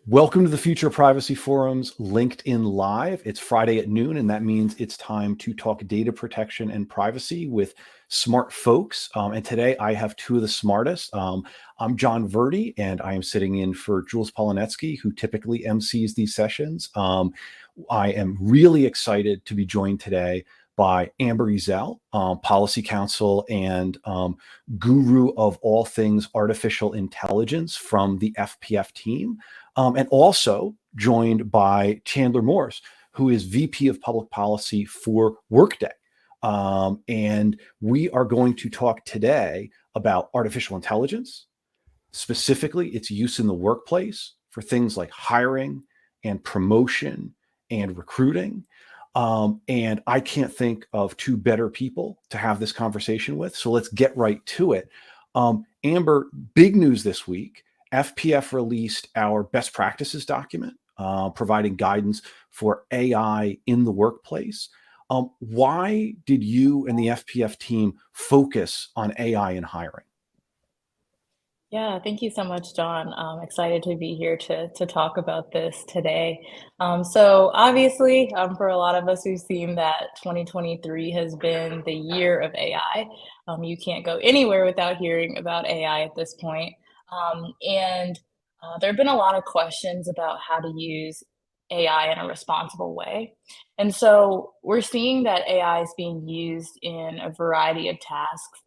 Welcome to the Future Privacy Forum's LinkedIn Live. It's Friday at noon, and that means it's time to talk data protection and privacy with smart folks. And today I have two of the smartest. I'm John Verdi, and I am sitting in for Jules Polonetsky, who typically MCs these sessions. I am really excited to be joined today by Amber Ezzell, Policy Counsel and guru of all things artificial intelligence from the FPF team. And also joined by Chandler Morse, who is VP of Public Policy for Workday. And we are going to talk today about artificial intelligence, specifically its use in the workplace for things like hiring and promotion and recruiting. And I can't think of two better people to have this conversation with. So let's get right to it. Amber, big news this week. FPF released our best practices document, providing guidance for AI in the workplace. Why did you and the FPF team focus on AI in hiring? Yeah, thank you so much, John. I'm excited to be here to talk about this today. So obviously, for a lot of us who've seen that 2023 has been the year of AI. You can't go anywhere without hearing about AI at this point. And there have been a lot of questions about how to use AI in a responsible way. And so we're seeing that AI is being used in a variety of tasks,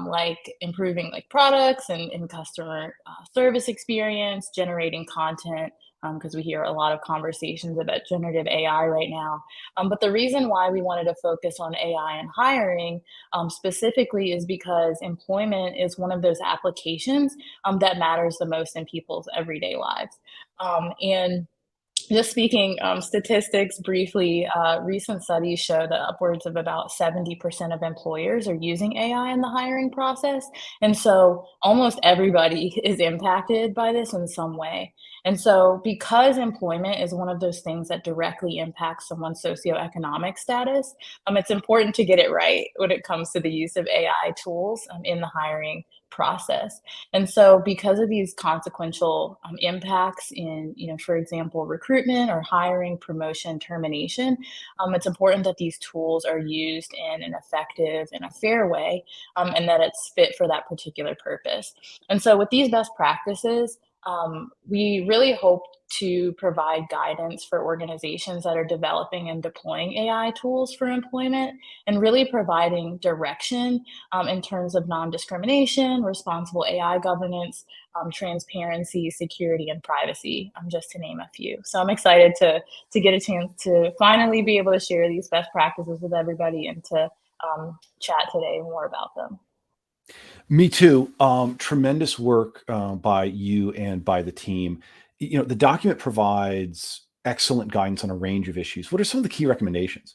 like improving like products and customer service experience, generating content, because we hear a lot of conversations about generative AI right now. But the reason why we wanted to focus on AI and hiring specifically is because employment is one of those applications that matters the most in people's everyday lives. And just speaking statistics briefly, recent studies show that upwards of about 70% of employers are using AI in the hiring process. And so almost everybody is impacted by this in some way. And so, because employment is one of those things that directly impacts someone's socioeconomic status, it's important to get it right when it comes to the use of AI tools in the hiring process. And so, because of these consequential impacts in, for example, recruitment or hiring, promotion, termination, it's important that these tools are used in an effective and a fair way, and that it's fit for that particular purpose. And so, with these best practices, we really hope to provide guidance for organizations that are developing and deploying AI tools for employment, and really providing direction in terms of non-discrimination, responsible AI governance, transparency, security, and privacy, just to name a few. So I'm excited to get a chance to finally be able to share these best practices with everybody and to chat today more about them. Me too. Tremendous work by you and by the team. The document provides excellent guidance on a range of issues. What are some of the key recommendations?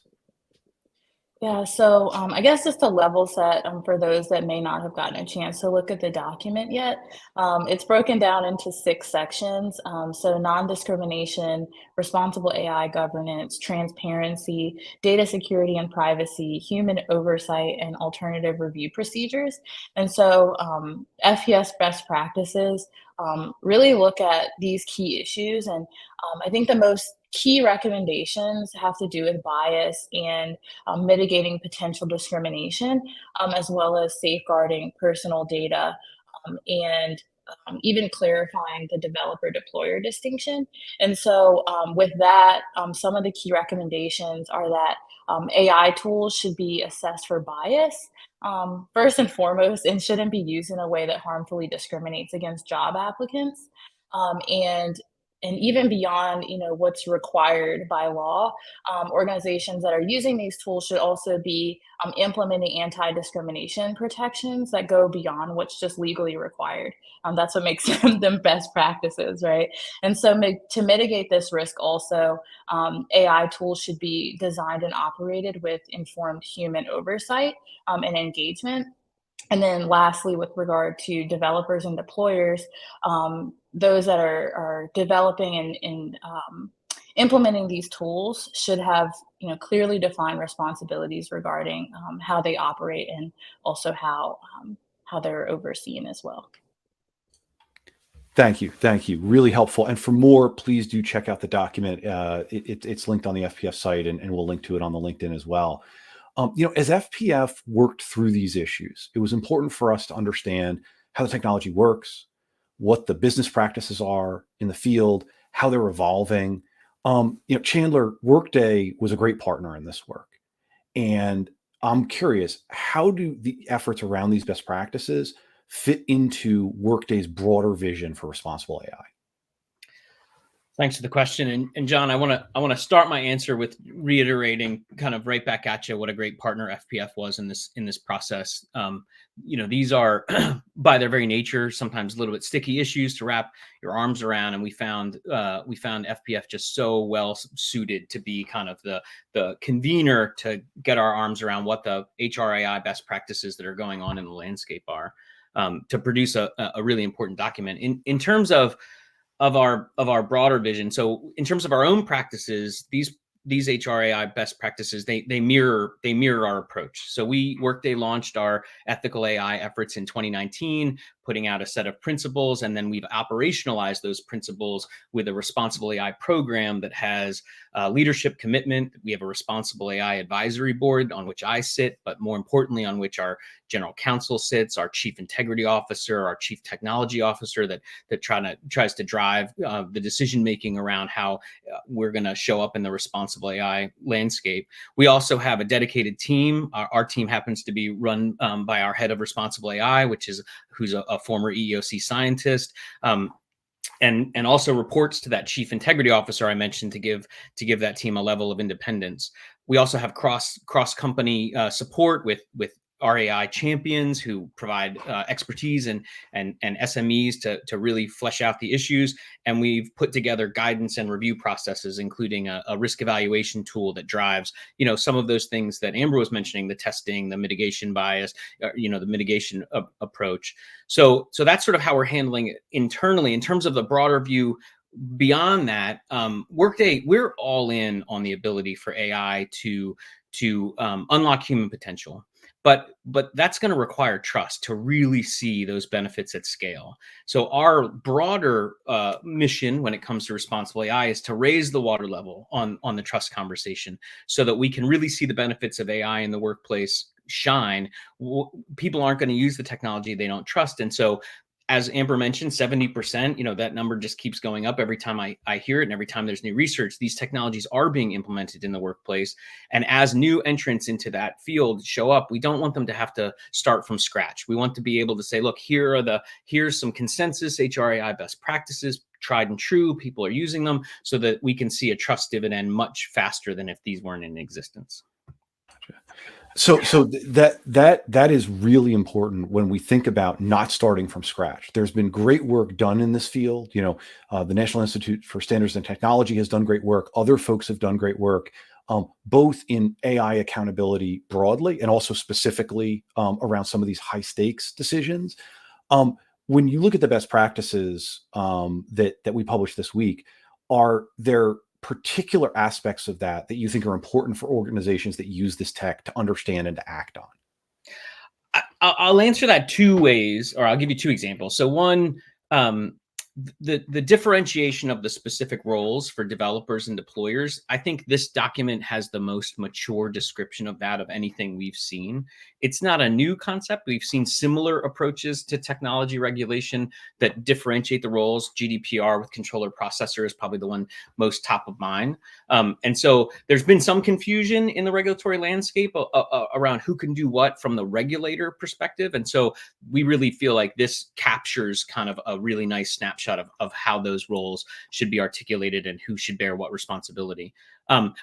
Yeah, so I guess just to level set for those that may not have gotten a chance to look at the document yet, it's broken down into 6 sections. So non-discrimination, responsible AI governance, transparency, data security and privacy, human oversight, and alternative review procedures. And so FPS best practices really look at these key issues. And I think the most key recommendations have to do with bias and mitigating potential discrimination, as well as safeguarding personal data, and even clarifying the developer deployer distinction. And so, with that, some of the key recommendations are that AI tools should be assessed for bias. First and foremost, and shouldn't be used in a way that harmfully discriminates against job applicants. And even beyond, what's required by law, organizations that are using these tools should also be implementing anti-discrimination protections that go beyond what's just legally required. That's what makes them best practices, right? And so, to mitigate this risk, also, AI tools should be designed and operated with informed human oversight and engagement. And then lastly, with regard to developers and deployers, those that are developing and implementing these tools should have clearly defined responsibilities regarding how they operate, and also how they're overseen as well. Thank you. Thank you. Really helpful. And for more, please do check out the document. It's linked on the FPF site, and we'll link to it on the LinkedIn as well. As FPF worked through these issues, it was important for us to understand how the technology works, what the business practices are in the field, how they're evolving. Chandler, Workday was a great partner in this work. And I'm curious, how do the efforts around these best practices fit into Workday's broader vision for responsible AI? Thanks for the question. And John, I want to start my answer with reiterating kind of right back at you what a great partner FPF was in this process. These are by their very nature sometimes a little bit sticky issues to wrap your arms around, and we found FPF just so well suited to be kind of the convener to get our arms around what the HRAI best practices that are going on in the landscape are, to produce a really important document in terms of our broader vision. So in terms of our own practices, these HRAI best practices, they mirror our approach. So Workday launched our ethical AI efforts in 2019, putting out a set of principles, and then we've operationalized those principles with a responsible AI program that has leadership commitment. We have a responsible AI advisory board on which I sit, but more importantly, on which our general counsel sits, our chief integrity officer, our chief technology officer that tries to drive the decision making around how we're going to show up in the responsible AI landscape. We also have a dedicated team. Our team happens to be run by our head of responsible AI, who's a former EEOC scientist. And also reports to that chief integrity officer I mentioned to give that team a level of independence. We also have cross company support with RAI champions who provide expertise and SMEs to really flesh out the issues. And we've put together guidance and review processes, including a risk evaluation tool that drives, some of those things that Amber was mentioning, the testing, the mitigation bias, the mitigation approach. So that's sort of how we're handling it internally. In terms of the broader view, beyond that, Workday, we're all in on the ability for AI to unlock human potential. But that's going to require trust to really see those benefits at scale. So our broader mission when it comes to responsible AI is to raise the water level on the trust conversation so that we can really see the benefits of AI in the workplace shine. People aren't going to use the technology they don't trust. And so, as Amber mentioned, 70%, that number just keeps going up every time I hear it. And every time there's new research, these technologies are being implemented in the workplace. And as new entrants into that field show up, we don't want them to have to start from scratch. We want to be able to say, look, here's some consensus HRAI best practices, tried and true. People are using them so that we can see a trust dividend much faster than if these weren't in existence. So that is really important when we think about not starting from scratch. There's been great work done in this field. The National Institute for Standards and Technology has done great work. Other folks have done great work, both in AI accountability broadly and also specifically around some of these high stakes decisions. When you look at the best practices that we published this week, are there particular aspects of that you think are important for organizations that use this tech to understand and to act on? I'll answer that two ways, or I'll give you two examples. So one, the differentiation of the specific roles for developers and deployers, I think this document has the most mature description of that of anything we've seen. It's not a new concept. We've seen similar approaches to technology regulation that differentiate the roles. GDPR with controller processor is probably the one most top of mind. And so there's been some confusion in the regulatory landscape around who can do what from the regulator perspective. And so we really feel like this captures kind of a really nice snapshot of how those roles should be articulated and who should bear what responsibility.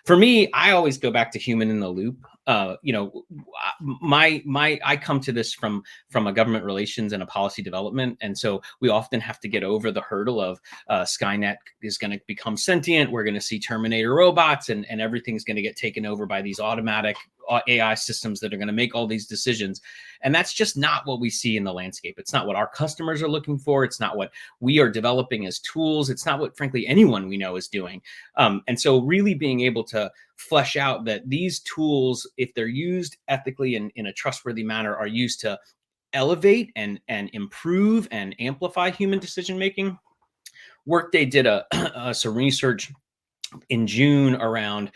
For me, I always go back to human in the loop. I come to this from a government relations and a policy development, and so we often have to get over the hurdle of Skynet is going to become sentient. We're going to see Terminator robots, and everything's going to get taken over by these automatic AI systems that are going to make all these decisions. And that's just not what we see in the landscape. It's not what our customers are looking for. It's not what we are developing as tools. It's not what, frankly, anyone we know is doing. And so really being able to flesh out that these tools, if they're used ethically and in a trustworthy manner, are used to elevate and improve and amplify human decision making. Workday did some research in June around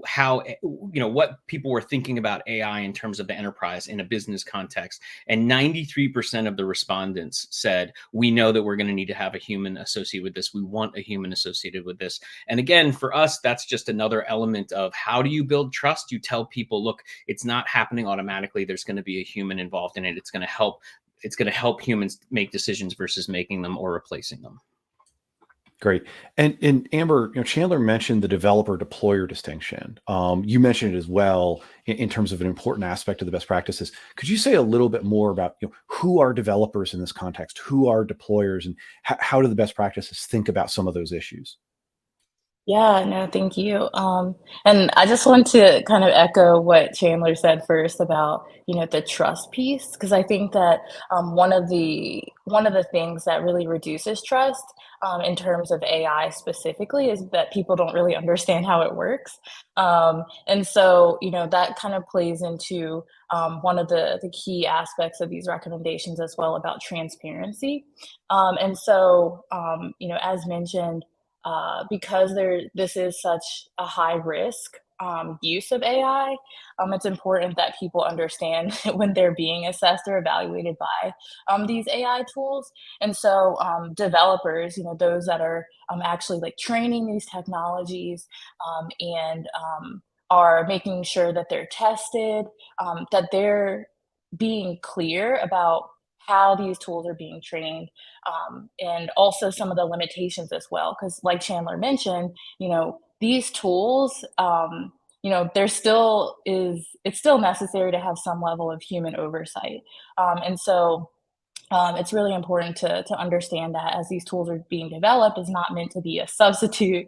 how, what people were thinking about AI in terms of the enterprise in a business context. And 93% of the respondents said, we know that we're going to need to have a human associated with this. We want a human associated with this. And again, for us, that's just another element of how do you build trust? You tell people, look, it's not happening automatically. There's going to be a human involved in it. It's going to help humans make decisions versus making them or replacing them. Great. And Amber, Chandler mentioned the developer deployer distinction. You mentioned it as well in terms of an important aspect of the best practices. Could you say a little bit more about who are developers in this context, who are deployers, and how do the best practices think about some of those issues? Yeah, no, thank you. And I just want to kind of echo what Chandler said first about, the trust piece, because I think that one of the things that really reduces trust in terms of AI specifically is that people don't really understand how it works. And so, that kind of plays into one of the key aspects of these recommendations as well about transparency. And so, as mentioned, because this is such a high risk use of AI, it's important that people understand when they're being assessed or evaluated by these AI tools. And so, developers, those that are actually like training these technologies and are making sure that they're tested, that they're being clear about how these tools are being trained, and also some of the limitations as well. Because, like Chandler mentioned, these tools, it's still necessary to have some level of human oversight, and so. It's really important to understand that as these tools are being developed, is not meant to be a substitute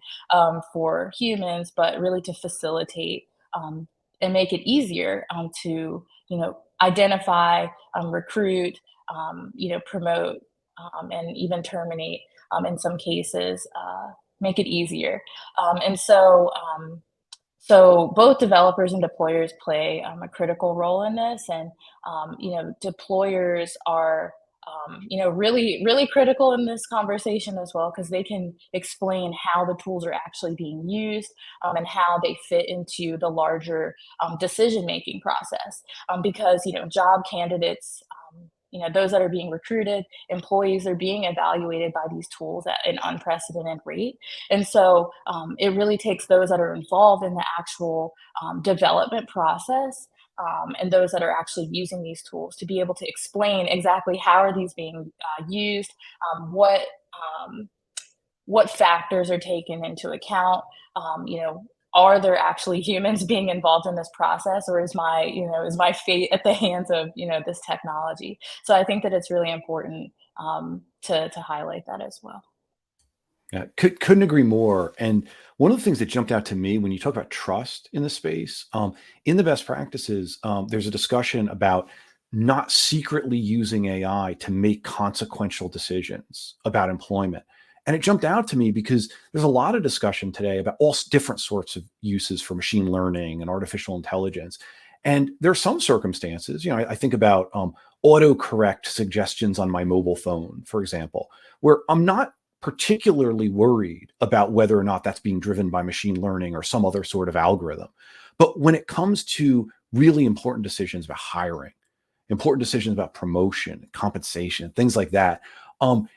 for humans, but really to facilitate and make it easier to identify, recruit, promote, and even terminate in some cases, make it easier. And so both developers and deployers play a critical role in this, and deployers are really really critical in this conversation as well because they can explain how the tools are actually being used and how they fit into the larger decision making process. Because job candidates. Those that are being recruited, employees are being evaluated by these tools at an unprecedented rate. And so it really takes those that are involved in the actual development process and those that are actually using these tools to be able to explain exactly how are these being used, um, what um, what factors are taken into account. Are there actually humans being involved in this process, or is my fate at the hands of this technology? So I think that it's really important to highlight that as well. Yeah, couldn't agree more. And one of the things that jumped out to me when you talk about trust in the space, in the best practices, there's a discussion about not secretly using AI to make consequential decisions about employment. And it jumped out to me because there's a lot of discussion today about all different sorts of uses for machine learning and artificial intelligence. And there are some circumstances, I think about autocorrect suggestions on my mobile phone, for example, where I'm not particularly worried about whether or not that's being driven by machine learning or some other sort of algorithm. But when it comes to really important decisions about hiring, important decisions about promotion, compensation, things like that, the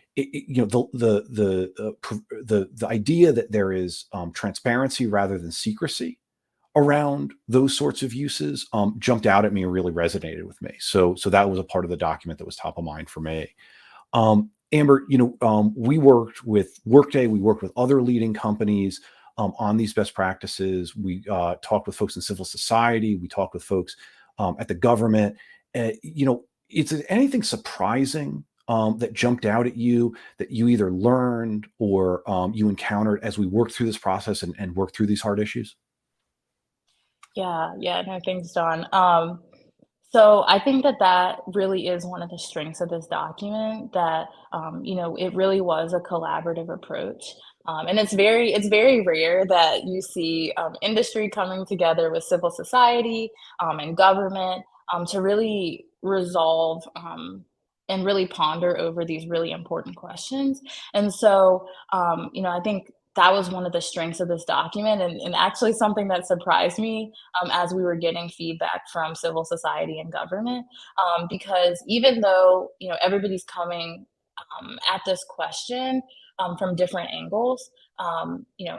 idea that there is transparency rather than secrecy around those sorts of uses jumped out at me and really resonated with me. So that was a part of the document that was top of mind for me. Amber, we worked with Workday, we worked with other leading companies on these best practices. We talked with folks in civil society. We talked with folks at the government. Is there anything surprising that jumped out at you that you either learned or you encountered as we worked through this process and worked through these hard issues? Yeah, yeah, no, thanks, John. So I think that really is one of the strengths of this document, that it really was a collaborative approach. And it's very rare that you see industry coming together with civil society and government to really resolve and really ponder over these really important questions. And so, I think that was one of the strengths of this document, and actually something that surprised me as we were getting feedback from civil society and government, because even though everybody's coming at this question from different angles,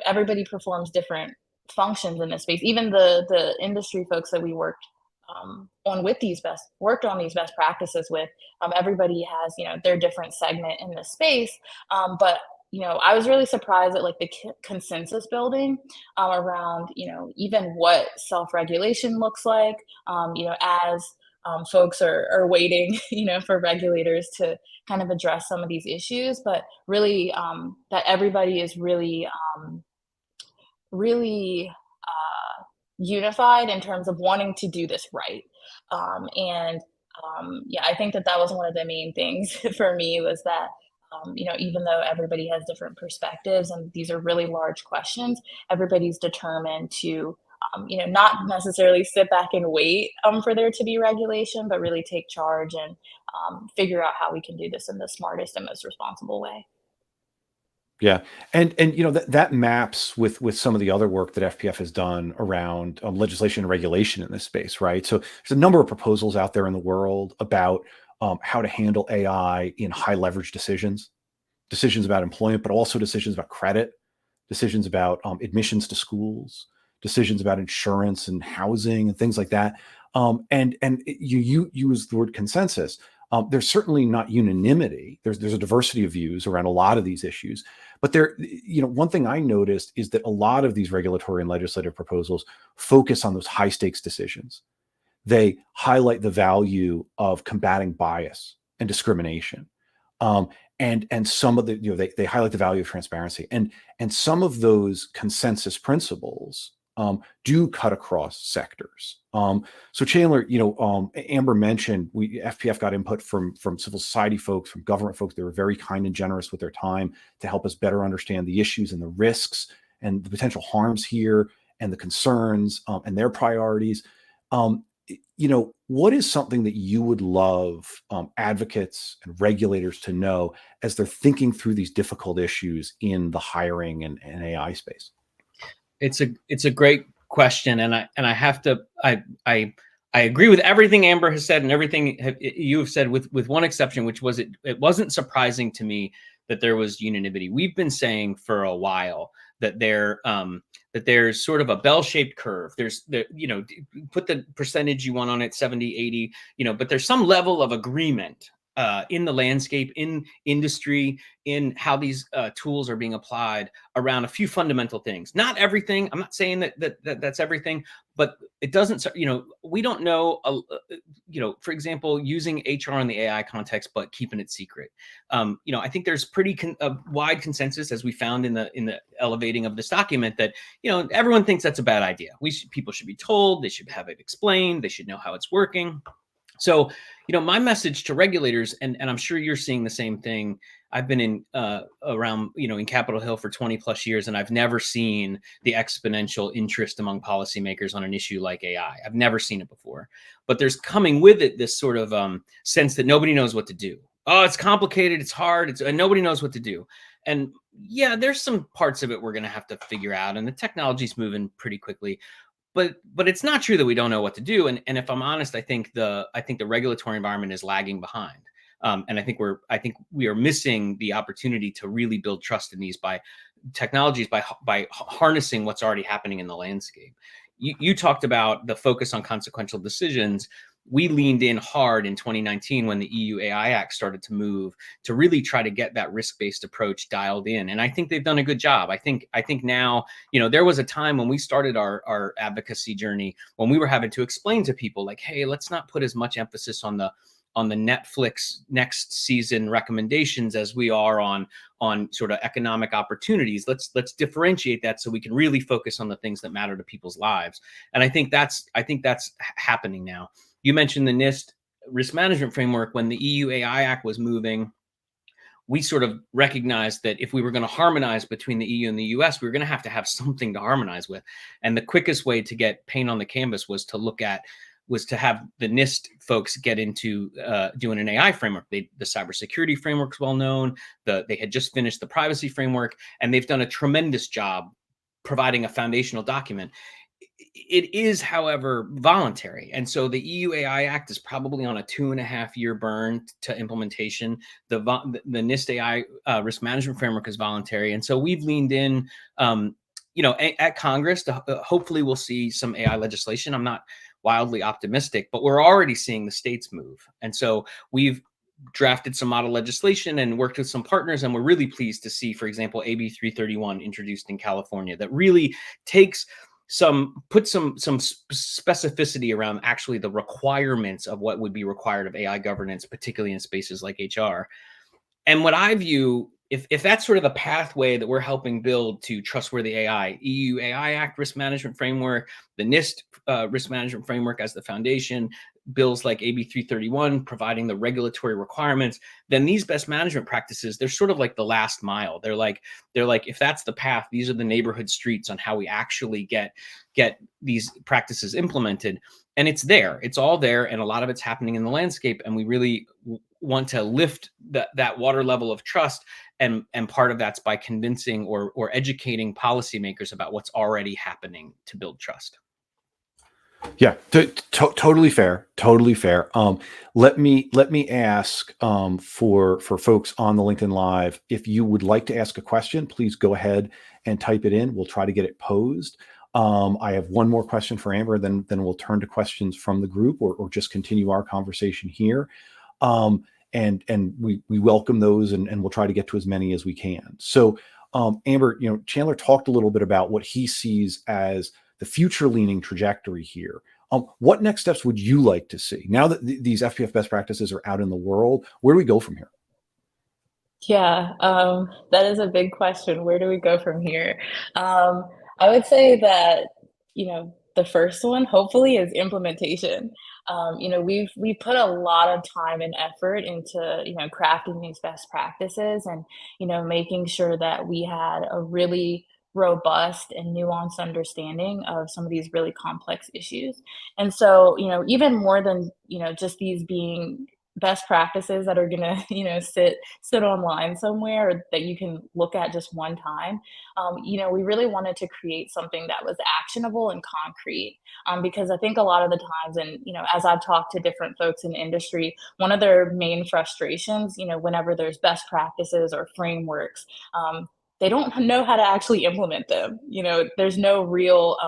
everybody performs different functions in this space. Even the industry folks that we worked on these best practices with, everybody has their different segment in the space, but I was really surprised at like the consensus building around even what self-regulation looks like, as folks are waiting for regulators to kind of address some of these issues, but really that everybody is really unified in terms of wanting to do this right. And yeah, I think that was one of the main things for me, was that even though everybody has different perspectives and these are really large questions, everybody's determined to not necessarily sit back and wait for there to be regulation, but really take charge and figure out how we can do this in the smartest and most responsible way. Yeah, and that maps with some of the other work that FPF has done around legislation and regulation in this space, right? So there's a number of proposals out there in the world about how to handle AI in high leverage decisions about employment, but also decisions about credit, decisions about admissions to schools, decisions about insurance and housing and things like that. And you use the word consensus. There's certainly not unanimity. There's a diversity of views around a lot of these issues. But one thing I noticed is that a lot of these regulatory and legislative proposals focus on those high stakes decisions. They highlight the value of combating bias and discrimination. And some of the, they highlight the value of transparency, and some of those consensus principles do cut across sectors. So Chandler, Amber mentioned FPF got input from civil society folks, from government folks. They were very kind and generous with their time to help us better understand the issues and the risks and the potential harms here and the concerns and their priorities. What is something that you would love advocates and regulators to know as they're thinking through these difficult issues in the hiring and AI space? It's a great question, and I have to I agree with everything Amber has said and everything you have said, with one exception, which was it wasn't surprising to me that there was unanimity. We've been saying for a while that there's sort of a bell-shaped curve. Put the percentage you want on it, 70, 80, but there's some level of agreement in the landscape, in industry, in how these tools are being applied around a few fundamental things. Not everything. I'm not saying that's everything, but it doesn't, we don't know, for example, using HR in the AI context, but keeping it secret. I think there's pretty wide consensus, as we found in the elevating of this document, that, everyone thinks that's a bad idea. People should be told, they should have it explained, they should know how it's working. So, my message to regulators, and I'm sure you're seeing the same thing. I've been in around, in Capitol Hill for 20 plus years, and I've never seen the exponential interest among policymakers on an issue like AI. I've never seen it before. But there's coming with it this sort of sense that nobody knows what to do. Oh, it's complicated, it's hard, and nobody knows what to do. And yeah, there's some parts of it we're going to have to figure out, and the technology's moving pretty quickly. But it's not true that we don't know what to do. And if I'm honest, I think the regulatory environment is lagging behind. And I think we are missing the opportunity to really build trust in these technologies by harnessing what's already happening in the landscape. You talked about the focus on consequential decisions. We leaned in hard in 2019 when the EU AI Act started to move to really try to get that risk-based approach dialed in. And I think they've done a good job. I think now, there was a time when we started our advocacy journey when we were having to explain to people like, hey, let's not put as much emphasis on the Netflix next season recommendations as we are on sort of economic opportunities. Let's differentiate that so we can really focus on the things that matter to people's lives. And I think that's happening now. You mentioned the NIST risk management framework. When the EU AI Act was moving, we sort of recognized that if we were going to harmonize between the EU and the US, we were going to have something to harmonize with. And the quickest way to get paint on the canvas was to look at was to have the NIST folks get into doing an AI framework. The cybersecurity framework's well known. They had just finished the privacy framework, and they've done a tremendous job providing a foundational document. It is, however, voluntary. And so the EU AI Act is probably on a 2.5-year burn to implementation. The NIST AI risk management framework is voluntary. And so we've leaned in, at Congress to hopefully we'll see some AI legislation. I'm not wildly optimistic, but we're already seeing the states move. And so we've drafted some model legislation and worked with some partners, and we're really pleased to see, for example, AB 331 introduced in California that really puts some specificity around actually the requirements of what would be required of AI governance, particularly in spaces like HR. And what I view, if that's sort of the pathway that we're helping build to trustworthy AI, EU AI Act risk management framework, the NIST risk management framework as the foundation, bills like AB 331 providing the regulatory requirements, then these best management practices, they're sort of like the last mile. They're like, if that's the path, these are the neighborhood streets on how we actually get these practices implemented. And it's there, it's all there. And a lot of it's happening in the landscape. And we really want to lift that water level of trust. And part of that's by convincing or educating policymakers about what's already happening to build trust. Yeah, totally fair. Totally fair. Let me ask for folks on the LinkedIn Live, if you would like to ask a question, please go ahead and type it in. We'll try to get it posed. I have one more question for Amber, then we'll turn to questions from the group or just continue our conversation here. And we welcome those, and we'll try to get to as many as we can. So, Amber, Chandler talked a little bit about what he sees as the future-leaning trajectory here. What next steps would you like to see now that these FPF best practices are out in the world? Where do we go from here? Yeah, that is a big question. Where do we go from here? I would say that, the first one hopefully is implementation. We've put a lot of time and effort into, crafting these best practices and, making sure that we had a really robust and nuanced understanding of some of these really complex issues. And so, even more than, just these being best practices that are going to, sit online somewhere or that you can look at just one time. We really wanted to create something that was actionable and concrete, because I think a lot of the times, and, as I've talked to different folks in the industry, one of their main frustrations, whenever there's best practices or frameworks, they don't know how to actually implement them. There's no real,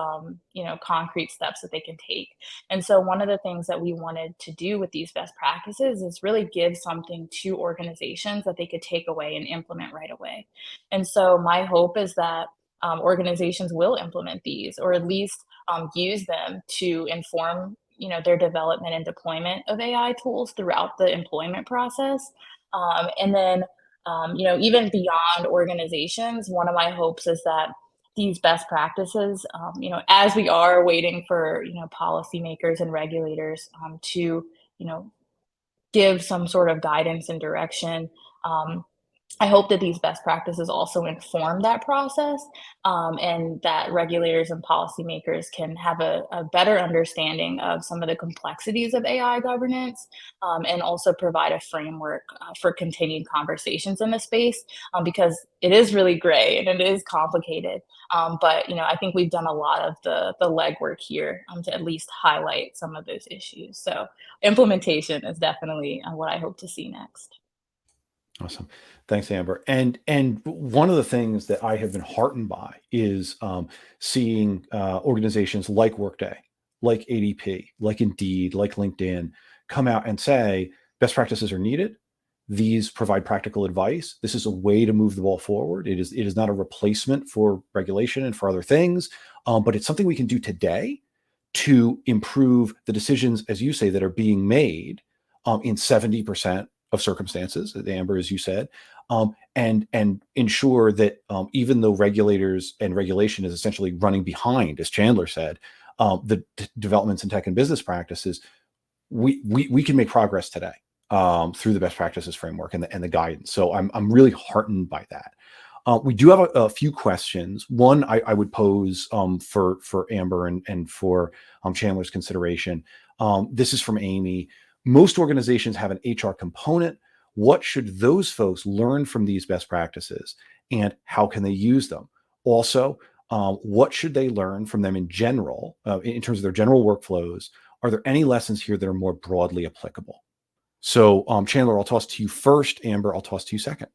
concrete steps that they can take. And so one of the things that we wanted to do with these best practices is really give something to organizations that they could take away and implement right away. And so my hope is that organizations will implement these, or at least use them to inform, their development and deployment of AI tools throughout the employment process. And then even beyond organizations, one of my hopes is that these best practices, as we are waiting for, policymakers and regulators to, give some sort of guidance and direction, I hope that these best practices also inform that process, and that regulators and policymakers can have a better understanding of some of the complexities of AI governance, and also provide a framework for continued conversations in the space, because it is really gray and it is complicated. But I think we've done a lot of the legwork here to at least highlight some of those issues. So implementation is definitely what I hope to see next. Awesome. Thanks, Amber. And one of the things that I have been heartened by is seeing organizations like Workday, like ADP, like Indeed, like LinkedIn come out and say best practices are needed. These provide practical advice. This is a way to move the ball forward. It is not a replacement for regulation and for other things, but it's something we can do today to improve the decisions, as you say, that are being made in 70% of circumstances, Amber, as you said, and ensure that even though regulators and regulation is essentially running behind, as Chandler said, the developments in tech and business practices, we can make progress today through the best practices framework and the guidance. So I'm really heartened by that. We do have a few questions. One I would pose for Amber and for Chandler's consideration. This is from Amy. Most organizations have an HR component. What should those folks learn from these best practices, and how can they use them? Also, what should they learn from them in general, in terms of their general workflows? Are there any lessons here that are more broadly applicable? So, Chandler, I'll toss to you first. Amber, I'll toss to you second.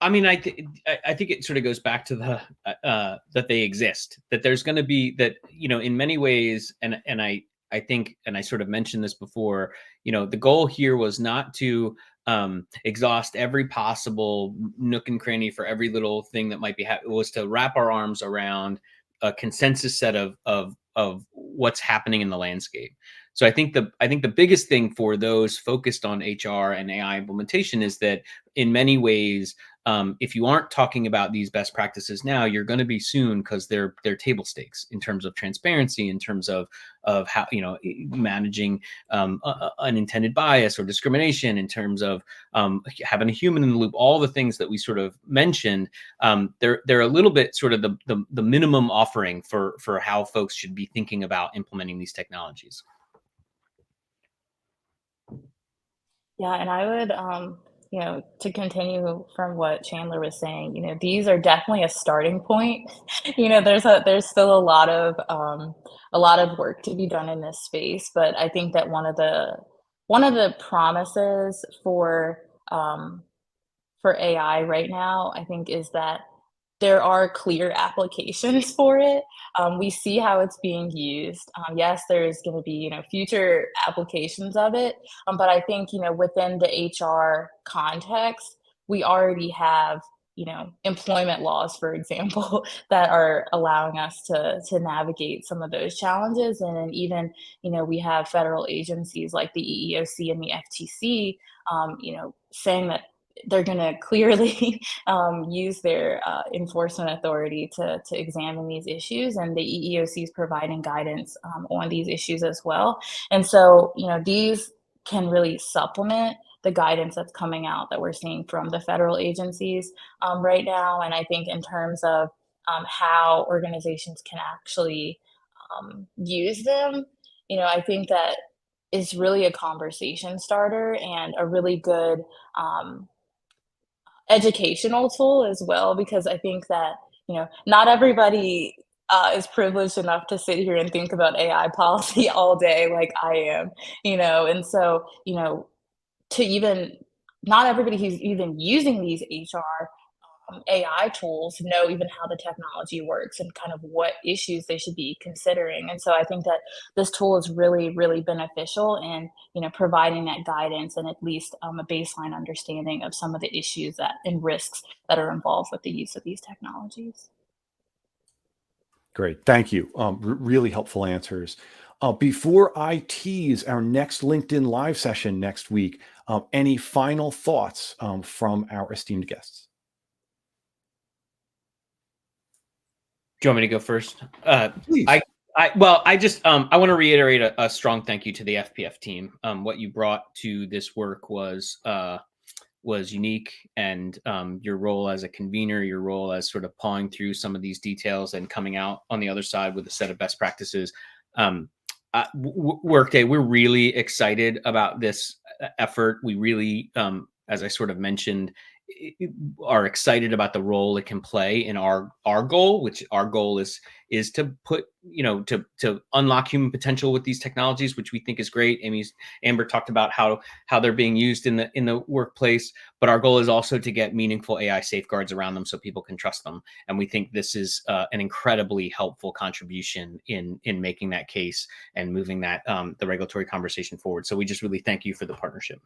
I mean, I think it sort of goes back to the that they exist. That there's going to be that, in many ways, and I think, and I sort of mentioned this before. The goal here was not to exhaust every possible nook and cranny for every little thing that might be happening. It was to wrap our arms around a consensus set of what's happening in the landscape. So I think the biggest thing for those focused on HR and AI implementation is that in many ways, if you aren't talking about these best practices now, you're going to be soon, because they're table stakes in terms of transparency, in terms of how managing unintended bias or discrimination, in terms of having a human in the loop. All the things that we sort of mentioned, they're a little bit sort of the minimum offering for how folks should be thinking about implementing these technologies. Yeah, and I would, to continue from what Chandler was saying, these are definitely a starting point. There's still a lot of work to be done in this space, but I think that one of the promises for AI right now, I think, is that there are clear applications for it. We see how it's being used. Yes, there's going to be future applications of it, but I think within the HR context, we already have employment laws, for example, that are allowing us to navigate some of those challenges, and then even we have federal agencies like the EEOC and the FTC, saying that they're going to clearly use their enforcement authority to examine these issues, and the EEOC is providing guidance on these issues as well. And so, these can really supplement the guidance that's coming out that we're seeing from the federal agencies right now. And I think in terms of how organizations can actually use them, I think that is really a conversation starter and a really good educational tool as well, because I think that, not everybody is privileged enough to sit here and think about AI policy all day like I am, and so, to even not everybody who's even using these HR AI tools know even how the technology works and kind of what issues they should be considering. And so I think that this tool is really, really beneficial in, providing that guidance and at least a baseline understanding of some of the issues and risks that are involved with the use of these technologies. Great. Thank you. Really helpful answers. Before I tease our next LinkedIn Live session next week, any final thoughts from our esteemed guests? Do you want me to go first? Please. I want to reiterate a strong thank you to the FPF team. What you brought to this work was unique, and your role as a convener, your role as sort of pawing through some of these details and coming out on the other side with a set of best practices. Workday, we're really excited about this effort. We really, as I sort of mentioned, are excited about the role it can play in our goal, which our goal is to put, to unlock human potential with these technologies, which we think is great. Amber talked about how they're being used in the workplace, but our goal is also to get meaningful AI safeguards around them so people can trust them. And we think this is an incredibly helpful contribution in making that case and moving that the regulatory conversation forward. So we just really thank you for the partnership.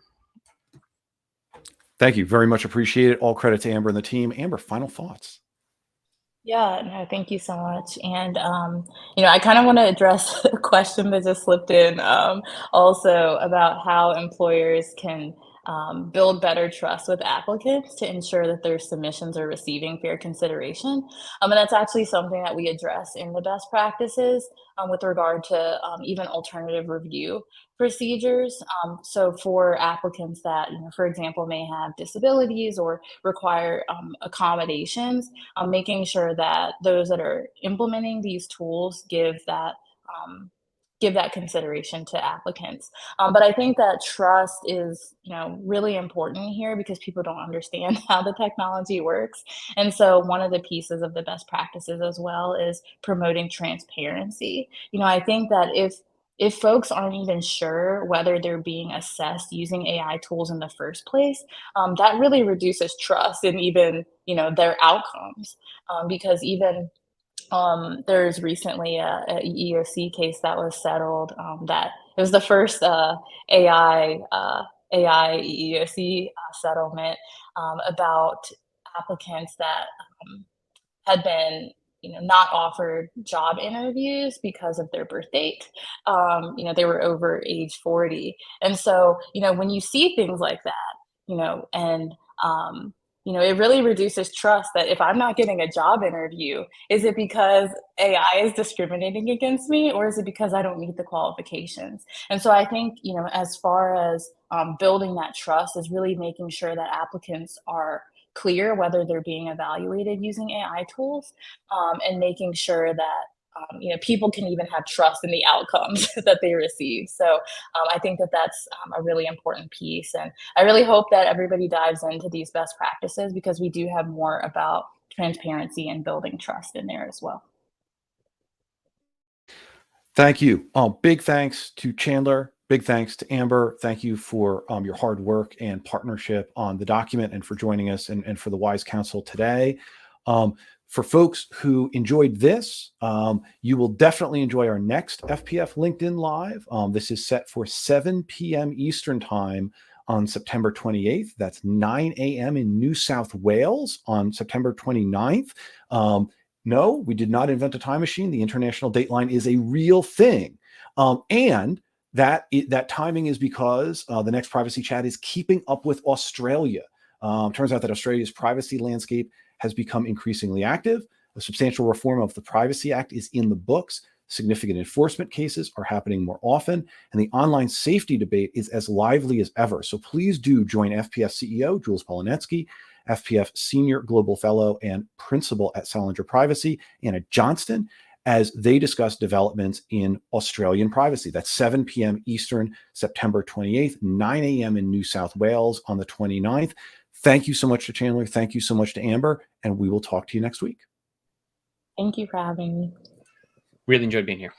Thank you. Very much appreciated. All credit to Amber and the team. Amber, final thoughts. Yeah, no, thank you so much. And, I kind of want to address a question that just slipped in also about how employers can build better trust with applicants to ensure that their submissions are receiving fair consideration. And that's actually something that we address in the best practices with regard to even alternative review procedures. So for applicants that, for example, may have disabilities or require accommodations, making sure that those that are implementing these tools give that consideration to applicants. But I think that trust is, really important here because people don't understand how the technology works. And so one of the pieces of the best practices as well is promoting transparency. I think that if folks aren't even sure whether they're being assessed using AI tools in the first place, that really reduces trust in even, their outcomes. Because even there's recently a EEOC case that was settled that it was the first AI EEOC settlement about applicants that had been not offered job interviews because of their birth date. They were over age 40. And so, when you see things like that, and it really reduces trust that if I'm not getting a job interview, is it because AI is discriminating against me or is it because I don't meet the qualifications? And so I think, as far as building that trust is really making sure that applicants are clear whether they're being evaluated using AI tools, and making sure that people can even have trust in the outcomes that they receive. So I think that that's a really important piece. And I really hope that everybody dives into these best practices because we do have more about transparency and building trust in there as well. Thank you. Big thanks to Chandler. Big thanks to Amber. Thank you for your hard work and partnership on the document and for joining us and for the wise counsel today. For folks who enjoyed this, you will definitely enjoy our next FPF LinkedIn Live. This is set for 7 p.m. Eastern Time on September 28th. That's 9 a.m. in New South Wales on September 29th. No, we did not invent a time machine. The international dateline is a real thing. And that timing is because the next privacy chat is keeping up with Australia. Turns out that Australia's privacy landscape has become increasingly active. A substantial reform of the Privacy Act is in the books. Significant enforcement cases are happening more often, and the online safety debate is as lively as ever. So please do join FPF CEO Jules Polonetsky, FPF Senior Global Fellow and Principal at Salinger Privacy, Anna Johnston, as they discuss developments in Australian privacy. That's 7 p.m. Eastern, September 28th, 9 a.m. in New South Wales on the 29th. Thank you so much to Chandler. Thank you so much to Amber, and we will talk to you next week. Thank you for having me. Really enjoyed being here.